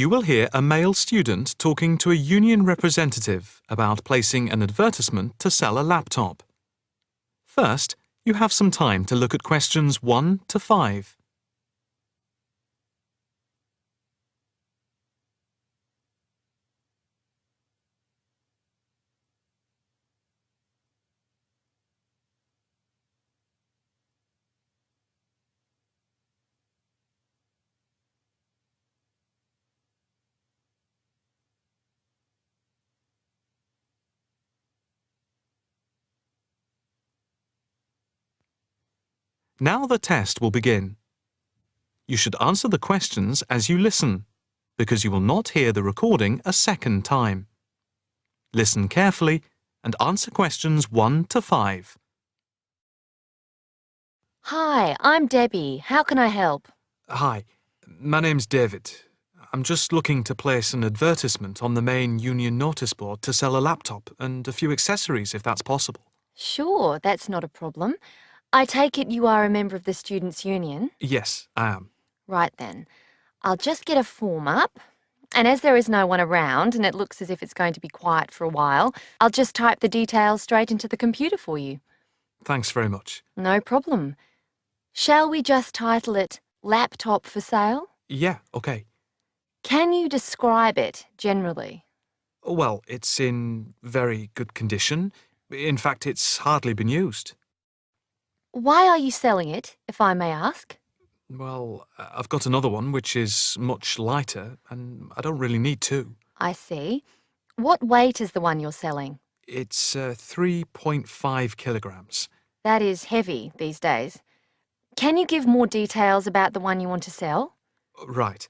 You will hear a male student talking to a union representative about placing an advertisement to sell a laptop. First, you have some time to look at questions 1 to 5. Now the test will begin. You should answer the questions as you listen, because you will not hear the recording a second time. Listen carefully and answer questions 1 to 5. Hi, I'm Debbie. How can I help? Hi, my name's David. I'm just looking to place an advertisement on the main union notice board to sell a laptop and a few accessories if that's possible. Sure, that's not a problem. I take it you are a member of the Students' Union? Yes, I am. Right then. I'll just get a form up. And as there is no one around and it looks as if it's going to be quiet for a while, I'll just type the details straight into the computer for you. Thanks very much. No problem. Shall we just title it Laptop for Sale? Yeah, okay. Can you describe it generally? Well, it's in very good condition. In fact, it's hardly been used. Why are you selling it, if I may ask? Well, I've got another one which is much lighter, and I don't really need two. I see. What weight is the one you're selling? It's 3.5 kilograms. That is heavy these days. Can you give more details about the one you want to sell? Right.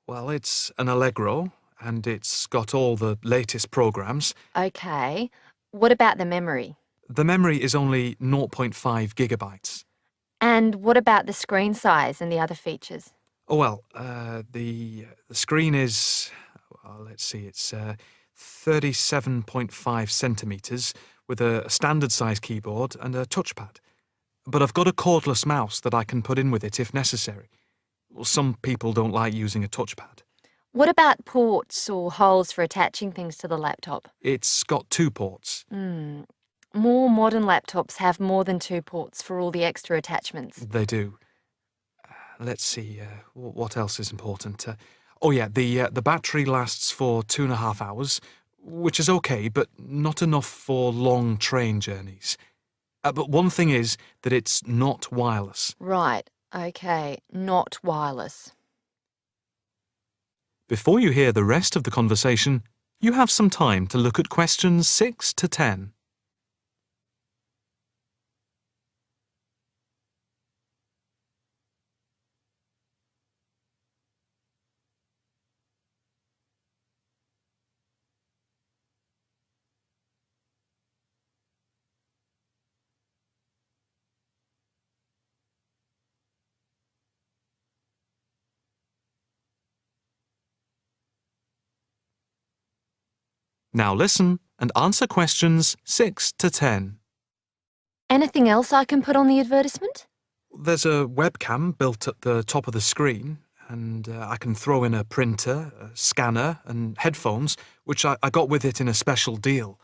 Well, it's an Allegro, and it's got all the latest programs. Okay. What about the memory? The memory is only 0.5 gigabytes. And what about the screen size and the other features? Oh, well, the screen is, well, let's see, it's 37.5 centimetres with a standard-size keyboard and a touchpad. But I've got a cordless mouse that I can put in with it if necessary. Well, some people don't like using a touchpad. What about ports or holes for attaching things to the laptop? It's got 2 ports. More modern laptops have more than 2 ports for all the extra attachments. They do. Let's see, what else is important? Oh yeah, the battery lasts for 2.5 hours, which is okay, but not enough for long train journeys. But one thing is that it's not wireless. Right, okay, not wireless. Before you hear the rest of the conversation, you have some time to look at questions 6 to 10. Now listen and answer questions 6 to 10. Anything else I can put on the advertisement? There's a webcam built at the top of the screen, and I can throw in a printer, a scanner, and headphones, which I got with it in a special deal.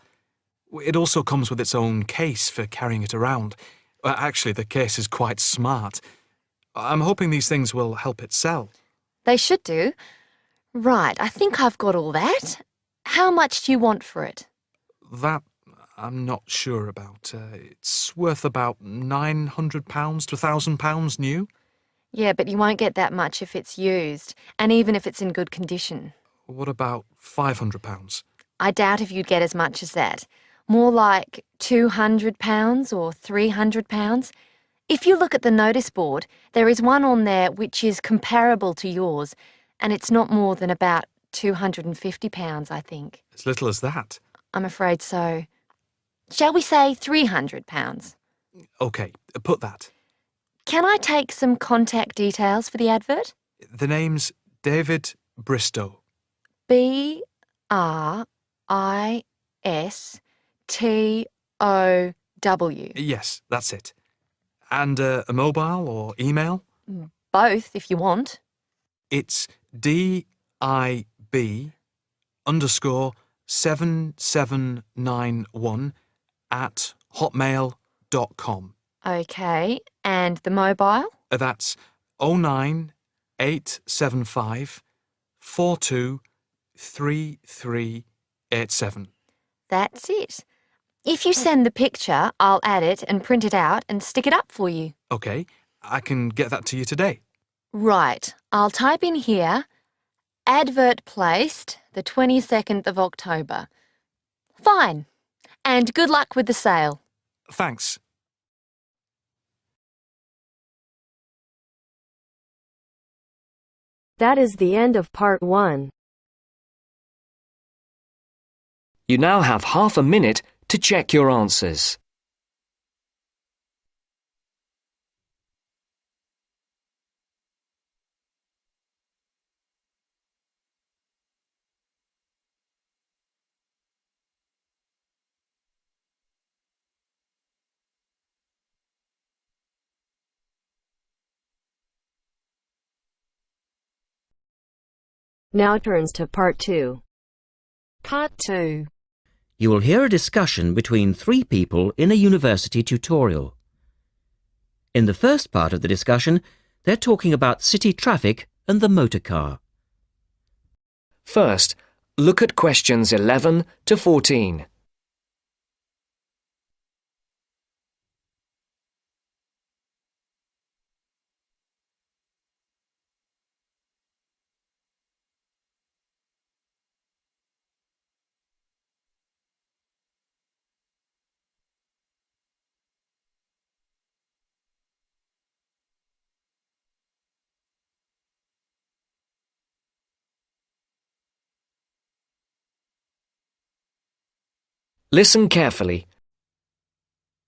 It also comes with its own case for carrying it around. Actually, the case is quite smart. I'm hoping these things will help it sell. They should do. Right, I think I've got all that. How much do you want for it? That I'm not sure about. It's worth about £900 to £1,000 new. Yeah, but you won't get that much if it's used, and even if it's in good condition. What about £500? I doubt if you'd get as much as that. More like £200 or £300. If you look at the notice board, there is one on there which is comparable to yours, and it's not more than about £250, I think. As little as that? I'm afraid so. Shall we say £300? OK, put that. Can I take some contact details for the advert? The name's David Bristow. BRISTOW. Yes, that's it. And a mobile or email? Both, if you want. It's dib_7791@hotmail.com. Okay, and the mobile? That's 09875 423387. That's it. If you send the picture, I'll add it and print it out and stick it up for you. Okay, I can get that to you today. Right, I'll type in here, advert placed the 22nd of October. Fine. And good luck with the sale. Thanks. That is the end of part 1. You now have half a minute to check your answers. Now turns to part 2. Part 2. You will hear a discussion between 3 people in a university tutorial. In the first part of the discussion, they're talking about city traffic and the motor car. First, look at questions 11 to 14. Listen carefully.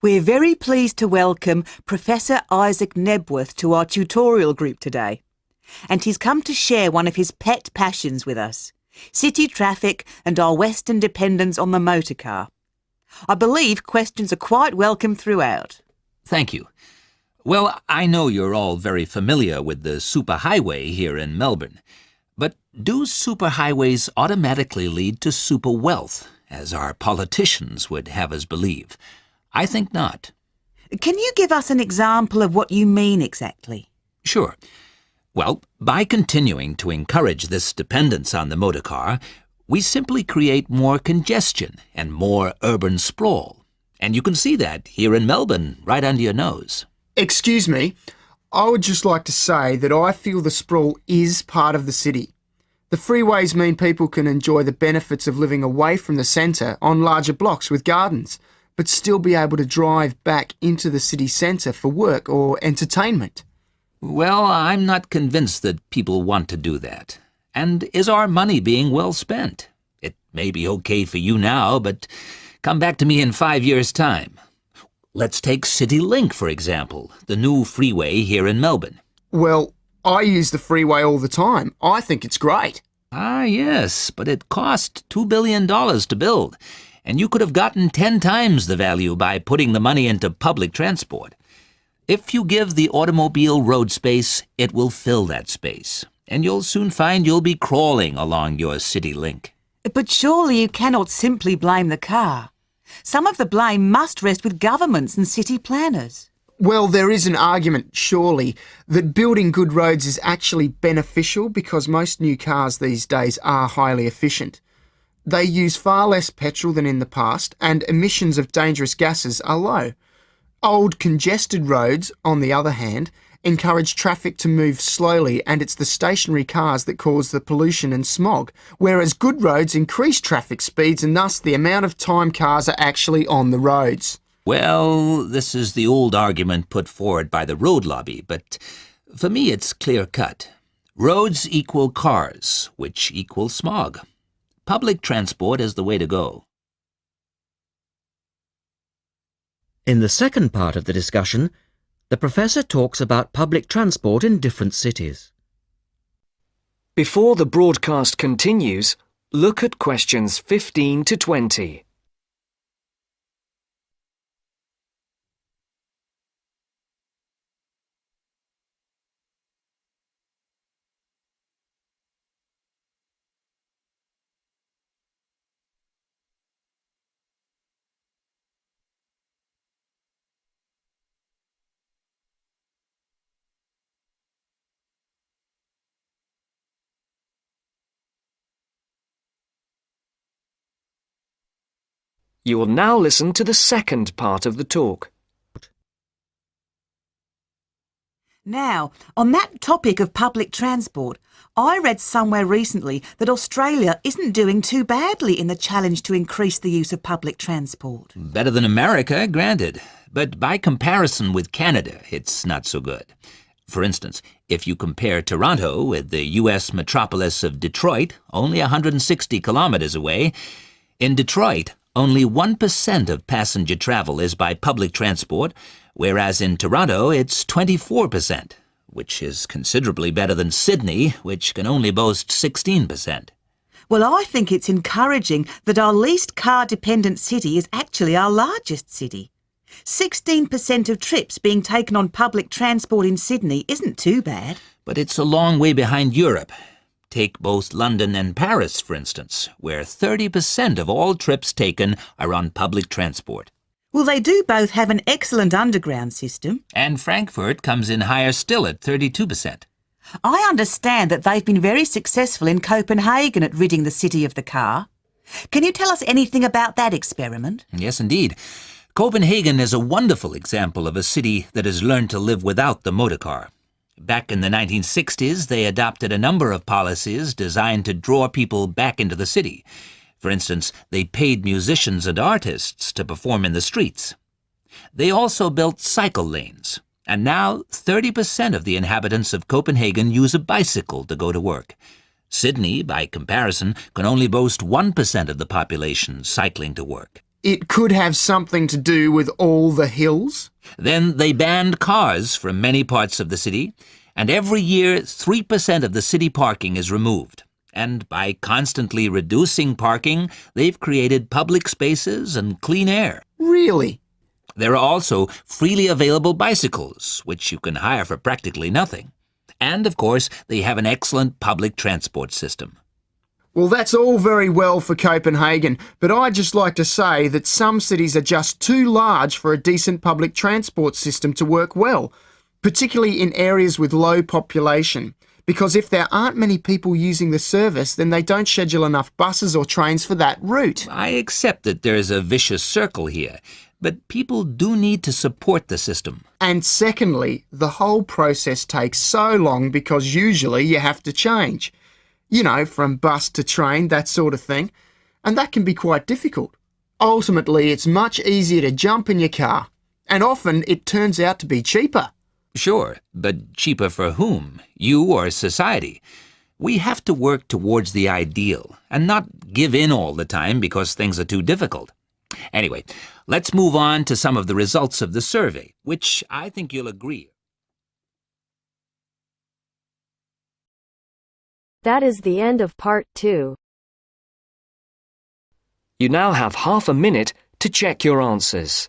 We're very pleased to welcome Professor Isaac Nebworth to our tutorial group today. And he's come to share one of his pet passions with us, city traffic and our Western dependence on the motor car. I believe questions are quite welcome throughout. Thank you. Well, I know you're all very familiar with the superhighway here in Melbourne. But do superhighways automatically lead to super wealth, as our politicians would have us believe? I think not. Can you give us an example of what you mean exactly? Sure. Well, by continuing to encourage this dependence on the motor car, we simply create more congestion and more urban sprawl. And you can see that here in Melbourne, right under your nose. Excuse me, I would just like to say that I feel the sprawl is part of the city. The freeways mean people can enjoy the benefits of living away from the centre on larger blocks with gardens, but still be able to drive back into the city centre for work or entertainment. Well, I'm not convinced that people want to do that. And is our money being well spent? It may be okay for you now, but come back to me in 5 years' time. Let's take CityLink, for example, the new freeway here in Melbourne. Well, I use the freeway all the time. I think it's great. Ah, yes, but it cost $2 billion to build, and you could have gotten 10 times the value by putting the money into public transport. If you give the automobile road space, it will fill that space, and you'll soon find you'll be crawling along your CityLink. But surely you cannot simply blame the car. Some of the blame must rest with governments and city planners. Well, there is an argument, surely, that building good roads is actually beneficial because most new cars these days are highly efficient. They use far less petrol than in the past, and emissions of dangerous gases are low. Old, congested roads, on the other hand, encourage traffic to move slowly, and it's the stationary cars that cause the pollution and smog, whereas good roads increase traffic speeds and thus the amount of time cars are actually on the roads. Well, this is the old argument put forward by the road lobby, but for me it's clear-cut. Roads equal cars, which equal smog. Public transport is the way to go. In the second part of the discussion, the professor talks about public transport in different cities. Before the broadcast continues, look at questions 15 to 20. You will now listen to the second part of the talk. Now, on that topic of public transport, I read somewhere recently that Australia isn't doing too badly in the challenge to increase the use of public transport. Better than America, granted. But by comparison with Canada, it's not so good. For instance, if you compare Toronto with the U.S. metropolis of Detroit, only 160 kilometers away, in Detroit, only 1% of passenger travel is by public transport, whereas in Toronto it's 24%, which is considerably better than Sydney, which can only boast 16%. Well, I think it's encouraging that our least car-dependent city is actually our largest city. 16% of trips being taken on public transport in Sydney isn't too bad. But it's a long way behind Europe. Take both London and Paris, for instance, where 30% of all trips taken are on public transport. Well, they do both have an excellent underground system. And Frankfurt comes in higher still at 32%. I understand that they've been very successful in Copenhagen at ridding the city of the car. Can you tell us anything about that experiment? Yes, indeed. Copenhagen is a wonderful example of a city that has learned to live without the motor car. Back in the 1960s, they adopted a number of policies designed to draw people back into the city. For instance, they paid musicians and artists to perform in the streets. They also built cycle lanes, and now 30% of the inhabitants of Copenhagen use a bicycle to go to work. Sydney, by comparison, can only boast 1% of the population cycling to work. It could have something to do with all the hills? Then they banned cars from many parts of the city, and every year 3% of the city parking is removed. And by constantly reducing parking, they've created public spaces and clean air. Really? There are also freely available bicycles, which you can hire for practically nothing. And, of course, they have an excellent public transport system. Well, that's all very well for Copenhagen, but I'd just like to say that some cities are just too large for a decent public transport system to work well, particularly in areas with low population. Because if there aren't many people using the service, then they don't schedule enough buses or trains for that route. I accept that there's a vicious circle here, but people do need to support the system. And secondly, the whole process takes so long because usually you have to change. You know, from bus to train, that sort of thing. And that can be quite difficult. Ultimately, it's much easier to jump in your car. And often it turns out to be cheaper. Sure, but cheaper for whom? You or society? We have to work towards the ideal and not give in all the time because things are too difficult. Anyway, let's move on to some of the results of the survey, which I think you'll agree. That is the end of part 2. You now have half a minute to check your answers.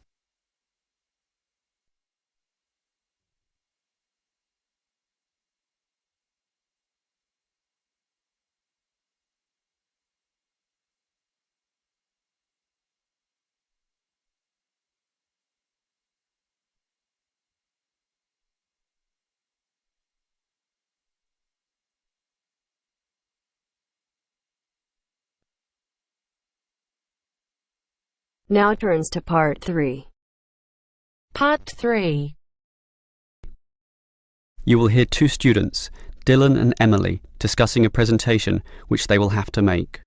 Now turns to part 3. Part 3. You will hear two students, Dylan and Emily, discussing a presentation which they will have to make.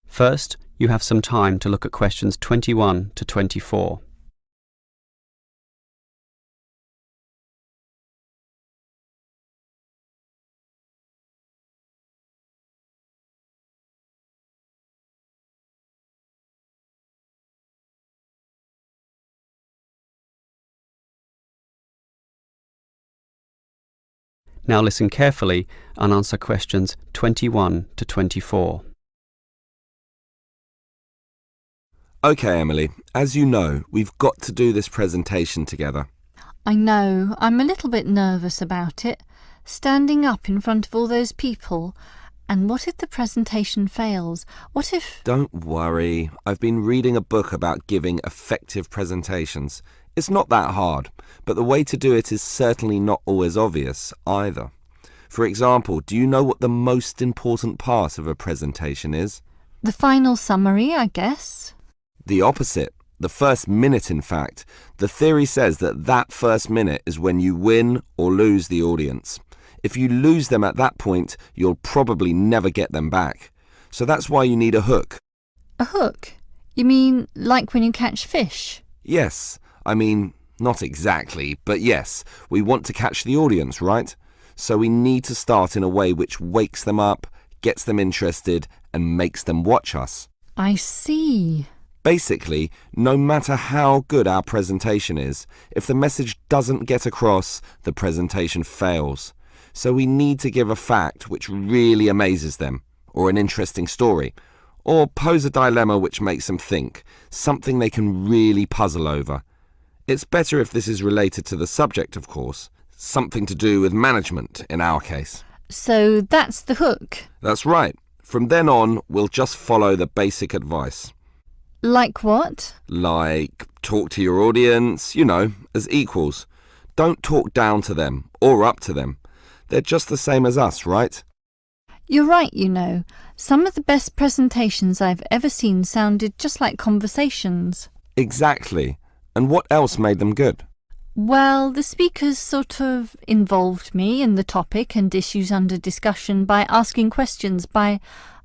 First, you have some time to look at questions 21 to 24. Now listen carefully and answer questions 21 to 24. Okay, Emily, as you know, we've got to do this presentation together. I know, I'm a little bit nervous about it. Standing up in front of all those people. And what if the presentation fails? What if... Don't worry. I've been reading a book about giving effective presentations. It's not that hard, but the way to do it is certainly not always obvious either. For example, do you know what the most important part of a presentation is? The final summary, I guess. The opposite. The first minute, in fact. The theory says that that first minute is when you win or lose the audience. If you lose them at that point, you'll probably never get them back. So that's why you need a hook. A hook? You mean like when you catch fish? Yes. I mean, not exactly, but yes. We want to catch the audience, right? So we need to start in a way which wakes them up, gets them interested, and makes them watch us. I see. Basically, no matter how good our presentation is, if the message doesn't get across, the presentation fails. So we need to give a fact which really amazes them, or an interesting story, or pose a dilemma which makes them think, something they can really puzzle over. It's better if this is related to the subject, of course, something to do with management in our case. So that's the hook? That's right. From then on, we'll just follow the basic advice. Like what? Like, talk to your audience, you know, as equals. Don't talk down to them or up to them. They're just the same as us, right? You're right, you know. Some of the best presentations I've ever seen sounded just like conversations. Exactly. And what else made them good? Well, the speakers sort of involved me in the topic and issues under discussion by asking questions, by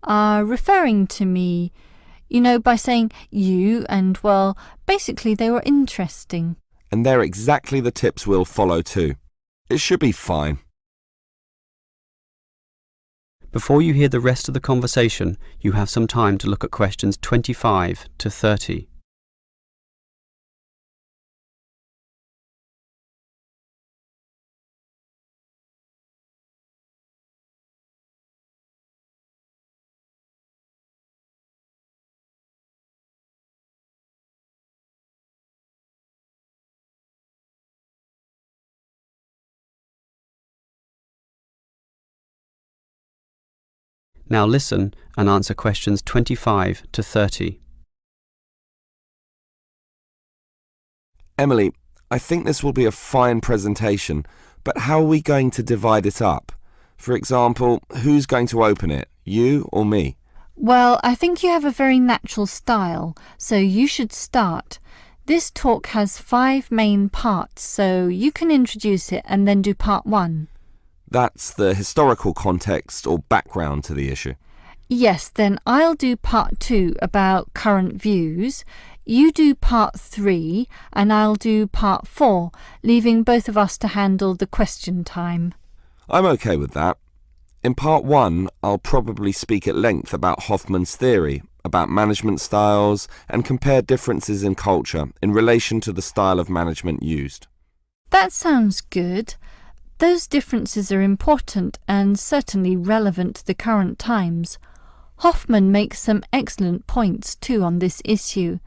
referring to me, you know, by saying you, and, well, basically they were interesting. And they're exactly the tips we'll follow too. It should be fine. Before you hear the rest of the conversation, you have some time to look at questions 25 to 30. Now listen and answer questions 25 to 30. Emily, I think this will be a fine presentation, but how are we going to divide it up? For example, who's going to open it, you or me? Well, I think you have a very natural style, so you should start. This talk has 5 main parts, so you can introduce it and then do part 1. That's the historical context or background to the issue. Yes, then I'll do part 2 about current views. You do part 3 and I'll do part 4, leaving both of us to handle the question time. I'm okay with that. In part 1, I'll probably speak at length about Hoffman's theory, about management styles, and compare differences in culture in relation to the style of management used. That sounds good. Those differences are important and certainly relevant to the current times. Hoffman makes some excellent points too on this issue.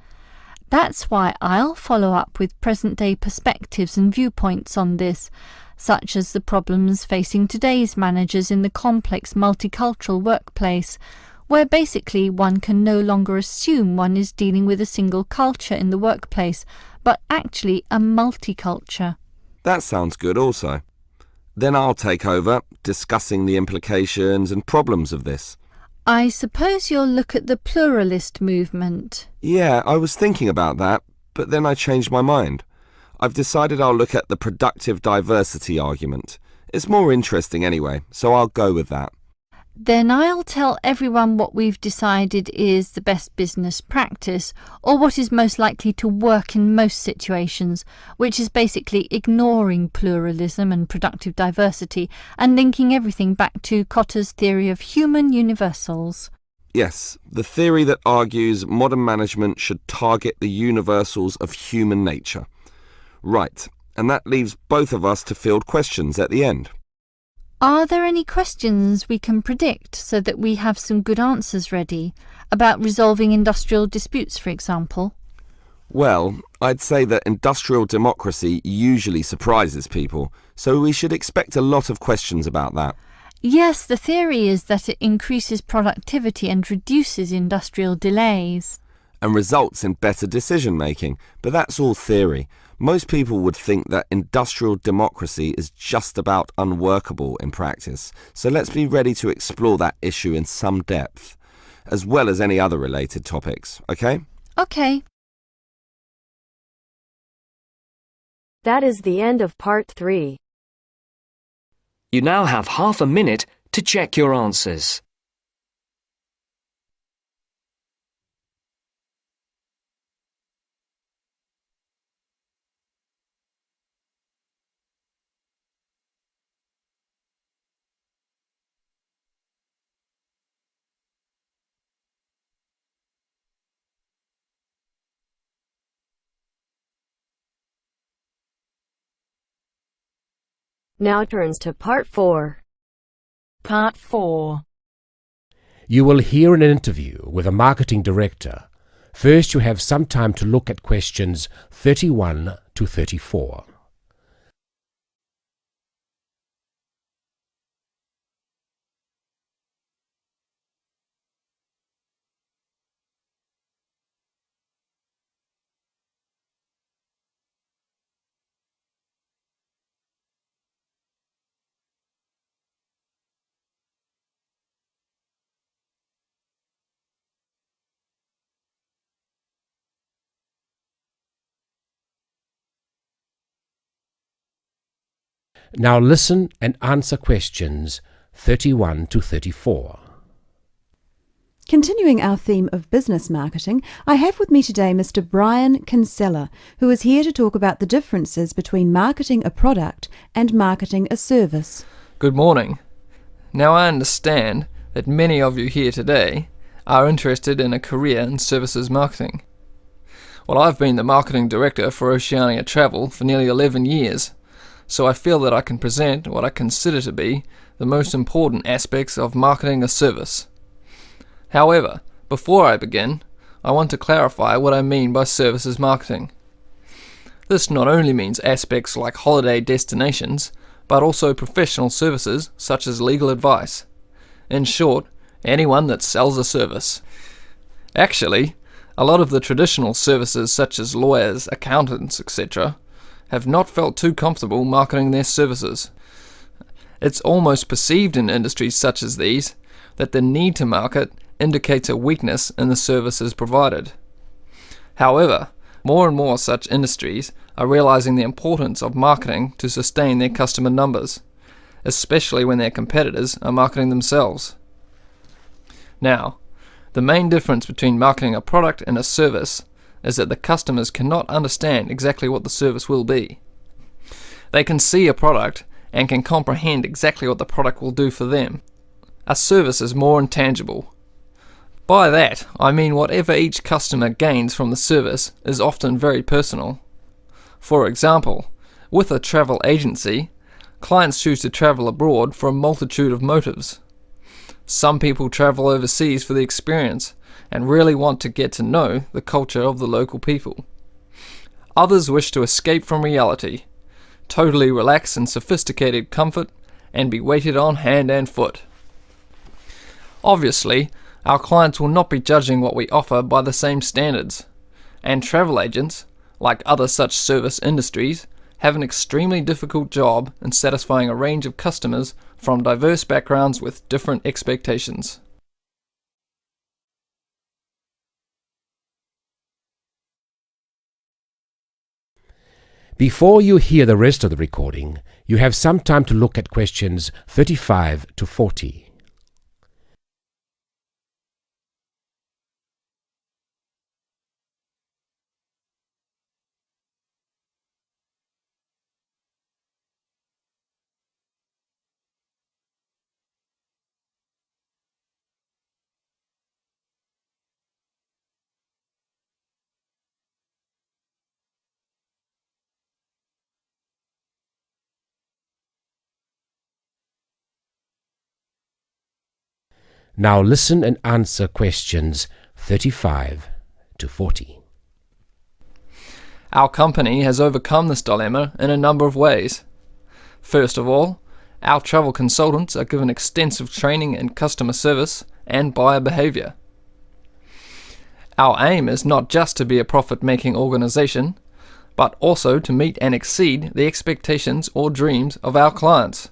That's why I'll follow up with present-day perspectives and viewpoints on this, such as the problems facing today's managers in the complex multicultural workplace, where basically one can no longer assume one is dealing with a single culture in the workplace, but actually a multiculture. That sounds good also. Then I'll take over, discussing the implications and problems of this. I suppose you'll look at the pluralist movement. Yeah, I was thinking about that, but then I changed my mind. I've decided I'll look at the productive diversity argument. It's more interesting anyway, so I'll go with that. Then I'll tell everyone what we've decided is the best business practice, or what is most likely to work in most situations, which is basically ignoring pluralism and productive diversity and linking everything back to Kotter's theory of human universals. Yes, the theory that argues modern management should target the universals of human nature. Right, and that leaves both of us to field questions at the end. Are there any questions we can predict so that we have some good answers ready? About resolving industrial disputes, for example? Well, I'd say that industrial democracy usually surprises people, so we should expect a lot of questions about that. Yes, the theory is that it increases productivity and reduces industrial delays. And results in better decision-making, but that's all theory. Most people would think that industrial democracy is just about unworkable in practice, so let's be ready to explore that issue in some depth, as well as any other related topics, okay? Okay. That is the end of part 3. You now have half a minute to check your answers. Now turns to part 4. Part 4. You will hear an interview with a marketing director. First, you have some time to look at questions 31 to 34. Now listen and answer questions 31 to 34. Continuing our theme of business marketing, I have with me today Mr. Brian Kinsella, who is here to talk about the differences between marketing a product and marketing a service. Good morning. Now I understand that many of you here today are interested in a career in services marketing. Well, I've been the marketing director for Oceania Travel for nearly 11 years. So I feel that I can present what I consider to be the most important aspects of marketing a service. However, before I begin, I want to clarify what I mean by services marketing. This not only means aspects like holiday destinations, but also professional services such as legal advice. In short, anyone that sells a service. Actually, a lot of the traditional services such as lawyers, accountants, etc., have not felt too comfortable marketing their services. It's almost perceived in industries such as these that the need to market indicates a weakness in the services provided. However, more and more such industries are realizing the importance of marketing to sustain their customer numbers, especially when their competitors are marketing themselves. Now, the main difference between marketing a product and a service is that the customers cannot understand exactly what the service will be. They can see a product and can comprehend exactly what the product will do for them. A service is more intangible. By that, I mean whatever each customer gains from the service is often very personal. For example, with a travel agency, clients choose to travel abroad for a multitude of motives. Some people travel overseas for the experience and really want to get to know the culture of the local people. Others wish to escape from reality, totally relax in sophisticated comfort, and be waited on hand and foot. Obviously, our clients will not be judging what we offer by the same standards, and travel agents, like other such service industries, have an extremely difficult job in satisfying a range of customers from diverse backgrounds with different expectations. Before you hear the rest of the recording, you have some time to look at questions 35 to 40. Now listen and answer questions 35 to 40. Our company has overcome this dilemma in a number of ways. First of all, our travel consultants are given extensive training in customer service and buyer behavior. Our aim is not just to be a profit-making organization, but also to meet and exceed the expectations or dreams of our clients.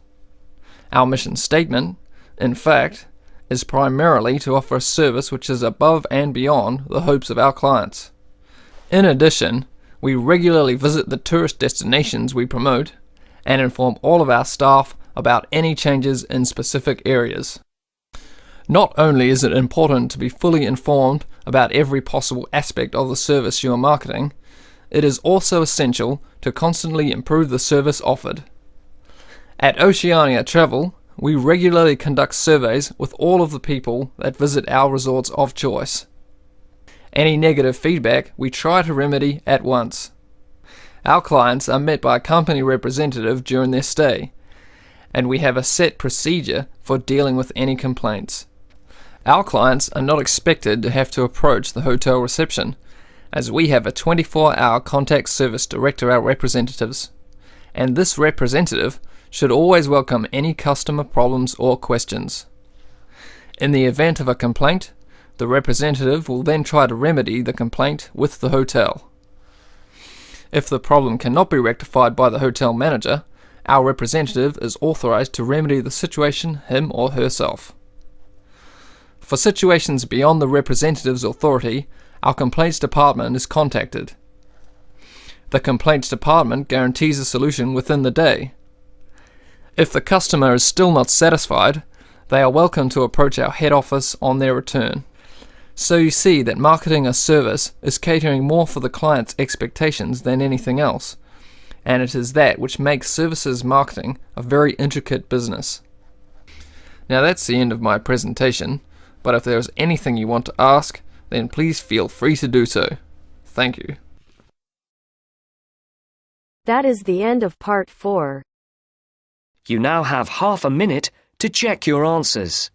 Our mission statement, in fact, is primarily to offer a service which is above and beyond the hopes of our clients. In addition, We regularly visit the tourist destinations we promote and inform all of our staff about any changes in specific areas. Not only is it important to be fully informed about every possible aspect of the service you are marketing, it is also essential to constantly improve the service offered. At Oceania Travel, we regularly conduct surveys with all of the people that visit our resorts of choice. Any negative feedback we try to remedy at once. Our clients are met by a company representative during their stay, and we have a set procedure for dealing with any complaints. Our clients are not expected to have to approach the hotel reception, as we have a 24-hour contact service direct to our representatives, and this representative should always welcome any customer problems or questions. In the event of a complaint, the representative will then try to remedy the complaint with the hotel. If the problem cannot be rectified by the hotel manager, our representative is authorized to remedy the situation him or herself. For situations beyond the representative's authority, our complaints department is contacted. The complaints department guarantees a solution within the day. If the customer is still not satisfied, they are welcome to approach our head office on their return. So you see that marketing a service is catering more for the client's expectations than anything else, and it is that which makes services marketing a very intricate business. Now that's the end of my presentation, but if there is anything you want to ask, then please feel free to do so. Thank you. That is the end of part 4. You now have half a minute to check your answers.